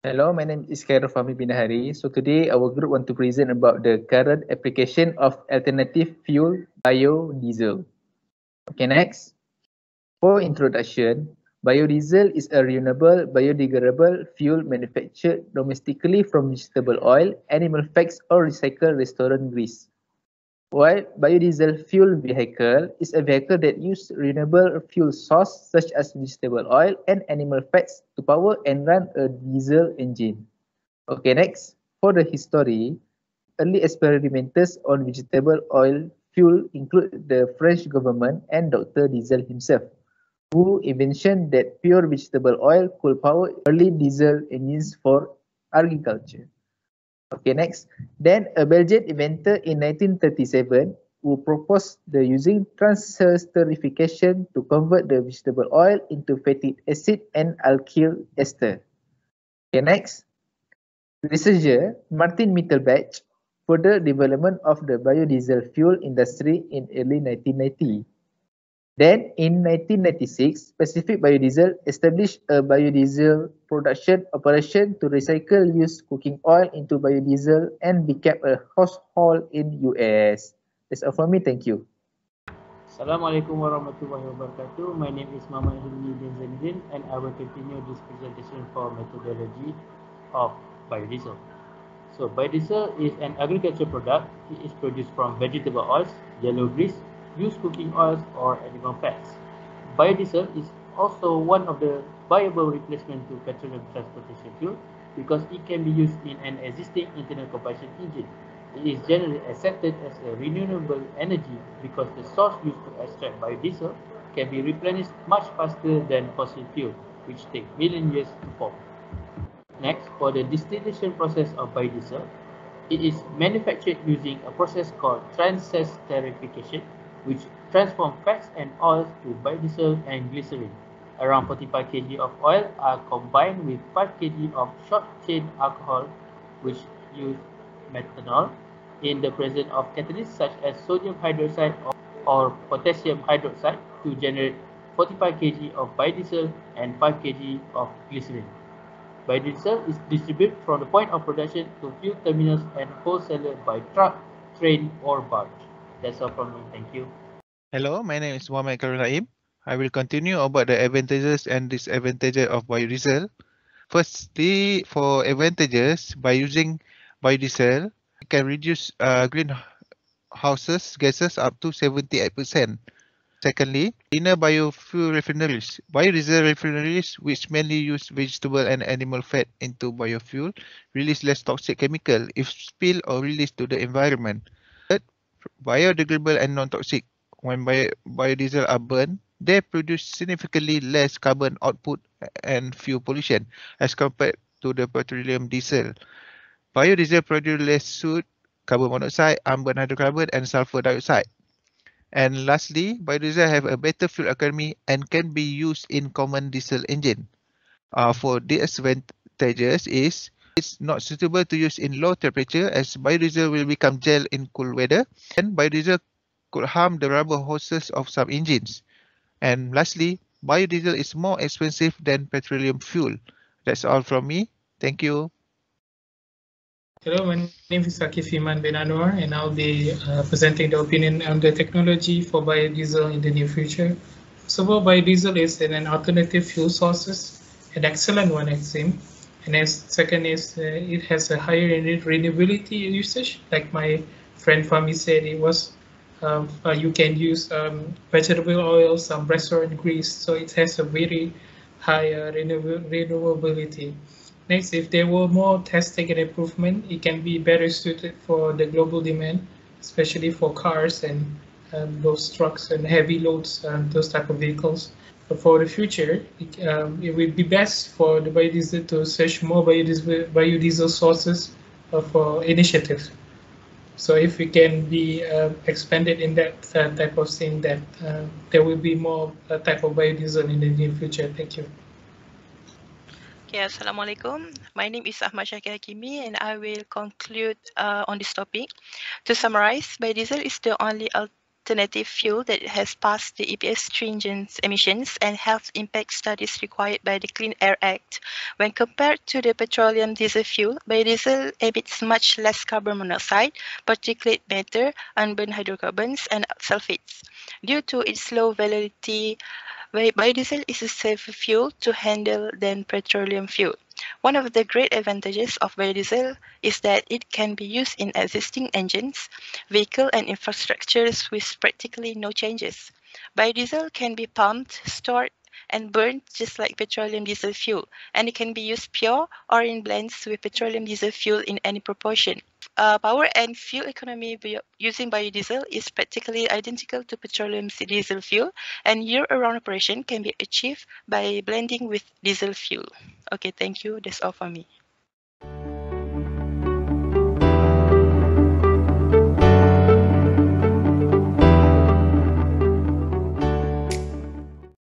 Hello, my name is Khairul Fahmi bin Hari. So today our group want to present about the current application of alternative fuel biodiesel. Okay, next. For introduction, biodiesel is a renewable biodegradable fuel manufactured domestically from vegetable oil, animal fats or recycled restaurant grease. While biodiesel fuel vehicle is a vehicle that uses renewable fuel source such as vegetable oil and animal fats to power and run a diesel engine. Okay, next. For the history, early experimenters on vegetable oil fuel include the French government and Dr. Diesel himself, who invented that pure vegetable oil could power early diesel engines for agriculture. Okay, next. Then a Belgian inventor in 1937 who proposed the using transesterification to convert the vegetable oil into fatty acid and alkyl ester. Okay, next. Researcher Martin Mittelbach further development of the biodiesel fuel industry in early 1990. Then, in 1996, Pacific Biodiesel established a biodiesel production operation to recycle used cooking oil into biodiesel and became a household in US. That's all from me. Thank you. Assalamualaikum warahmatullahi wabarakatuh. My name is Muhammad Hilmi bin Zainuddin and I will continue this presentation for methodology of biodiesel. So biodiesel is an agricultural product. It is produced from vegetable oils, yellow grease, used cooking oils or animal fats. Biodiesel is also one of the viable replacement to petroleum transportation fuel because it can be used in an existing internal combustion engine. It is generally accepted as a renewable energy because the source used to extract biodiesel can be replenished much faster than fossil fuel, which take million years to form. Next, for the distillation process of biodiesel, it is manufactured using a process called transesterification, which transforms fats and oils to biodiesel and glycerin. Around 45 kg of oil are combined with 5 kg of short-chain alcohol, which use methanol, in the presence of catalysts such as sodium hydroxide or potassium hydroxide to generate 45 kg of biodiesel and 5 kg of glycerin. Biodiesel is distributed from the point of production to fuel terminals and wholesaler by truck, train or barge. That's all from me. Thank you. Hello, my name is Muhammad Karul Naim. I will continue about the advantages and disadvantages of biodiesel. Firstly, for advantages, by using biodiesel, we can reduce greenhouse gases up to 78%. Secondly, cleaner biofuel refineries. Biodiesel refineries, which mainly use vegetable and animal fat into biofuel, release less toxic chemical if spilled or released to the environment. Third, biodegradable and non-toxic. When biodiesel are burned, they produce significantly less carbon output and fuel pollution as compared to the petroleum diesel. Biodiesel produce less soot, carbon monoxide, unburned hydrocarbon, and sulfur dioxide. And lastly, biodiesel have a better fuel economy and can be used in common diesel engine. For disadvantages is it's not suitable to use in low temperature as biodiesel will become gel in cool weather, and biodiesel could harm the rubber hoses of some engines. And lastly, biodiesel is more expensive than petroleum fuel. That's all from me. Thank you. Hello, my name is Akif Iman bin Anwar, and I'll be presenting the opinion on the technology for biodiesel in the near future. So, well, biodiesel is an alternative fuel sources, an excellent one, it seems. And as second is it has a higher renewability usage. Like my friend Fami said, it was you can use vegetable oil, some restaurant grease, so it has a very high renewability. Next, if there were more testing and improvement, it can be better suited for the global demand, especially for cars and those trucks and heavy loads and those type of vehicles. But for the future, it would be best for the biodiesel to search more biodiesel sources for initiatives. So if we can be expanded in that type of thing, that there will be more type of biodiesel in the near future. Thank you. Okay, Assalamualaikum. My name is Ahmad Shakir Hakimi and I will conclude on this topic. To summarize, biodiesel is the only alternative fuel that has passed the EPA stringent emissions and health impact studies required by the Clean Air Act. When compared to the petroleum diesel fuel, biodiesel emits much less carbon monoxide, particulate matter, unburned hydrocarbons, and sulfates. Due to its low volatility, biodiesel is a safer fuel to handle than petroleum fuel. One of the great advantages of biodiesel is that it can be used in existing engines, vehicles, and infrastructures with practically no changes. Biodiesel can be pumped, stored, and burned just like petroleum diesel fuel, and it can be used pure or in blends with petroleum diesel fuel in any proportion. Power and fuel economy using biodiesel is practically identical to petroleum diesel fuel, and year-round operation can be achieved by blending with diesel fuel. Okay, thank you. That's all for me.